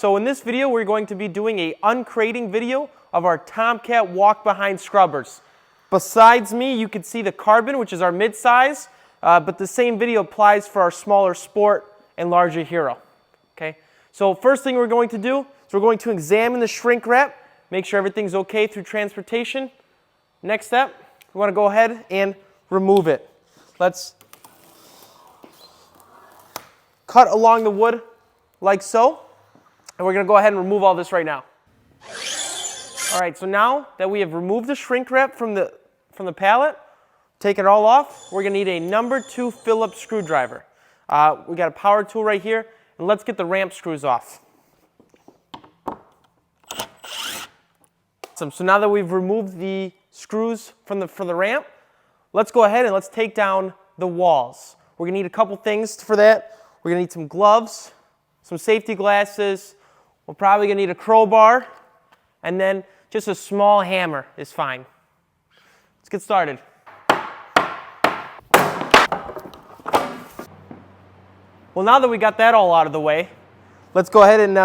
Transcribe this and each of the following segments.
so in this video we're going to be doing a uncrating video of our Tomcat walk-behind scrubbers. Besides me, you can see the Carbon, which is our mid-size, but the same video applies for our smaller Sport and larger Hero. Okay, so first thing we're going to do is we're going to examine the shrink wrap, make sure everything's okay through transportation. Next step, we want to go ahead and remove it. Let's cut along the wood like so, and we're going to go ahead and remove all this right now. All right, so now that we have removed the shrink wrap from the pallet, take it all off, we're going to need a number 2 Phillips screwdriver. We got a power tool right here, and let's get the ramp screws off. So now that we've removed the screws from the ramp, let's go ahead and let's take down the walls. We're going to need a couple things for that. We're going to need some gloves, some safety glasses. We're probably going to need a crowbar, and then just a small hammer is fine. Let's get started. Well, now that we got that all out of the way, let's go ahead and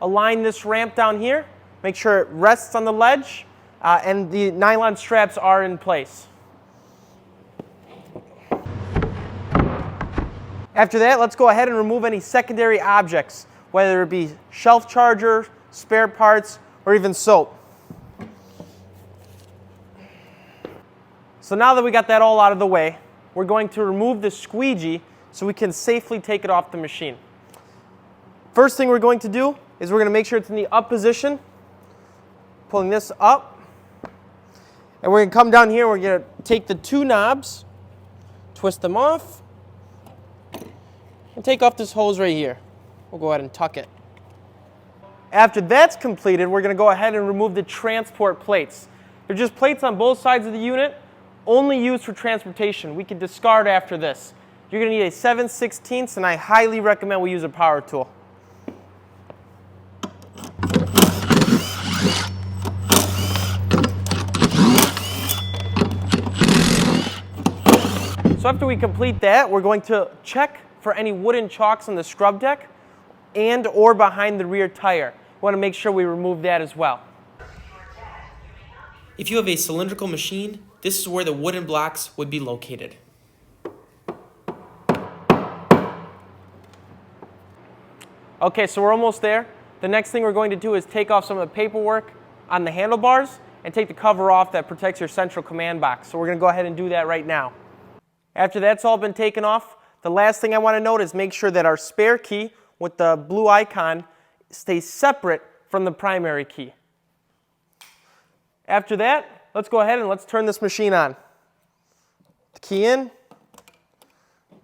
align this ramp down here. Make sure it rests on the ledge, and the nylon straps are in place. After that, let's go ahead and remove any secondary objects, whether it be shelf charger, spare parts, or even soap. So now that we got that all out of the way, we're going to remove the squeegee so we can safely take it off the machine. First thing we're going to do is we're going to make sure it's in the up position, pulling this up, and we're going to come down here, we're going to take the 2 knobs, twist them off, and take off this hose right here. We'll go ahead and tuck it. After that's completed, we're going to go ahead and remove the transport plates. They're just plates on both sides of the unit, only used for transportation. We can discard after this. You're going to need a 7/16, and I highly recommend we use a power tool. So after we complete that, we're going to check for any wooden chocks on the scrub deck and or behind the rear tire. We want to make sure we remove that as well. If you have a cylindrical machine, this is where the wooden blocks would be located. Okay, so we're almost there. The next thing we're going to do is take off some of the paperwork on the handlebars and take the cover off that protects your central command box. So we're going to go ahead and do that right now. After that's all been taken off, the last thing I want to note is make sure that our spare key with the blue icon stays separate from the primary key. After that, let's go ahead and let's turn this machine on. The key in.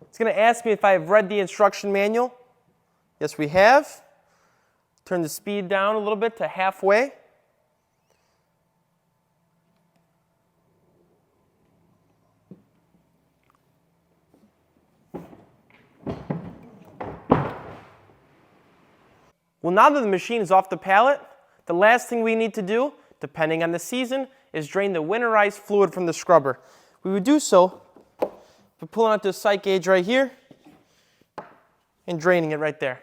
It's going to ask me if I have read the instruction manual. Yes, we have. Turn the speed down a little bit to halfway. Well, now that the machine is off the pallet, the last thing we need to do, depending on the season, is drain the winterized fluid from the scrubber. We would do so by pulling out this sight gauge right here and draining it right there.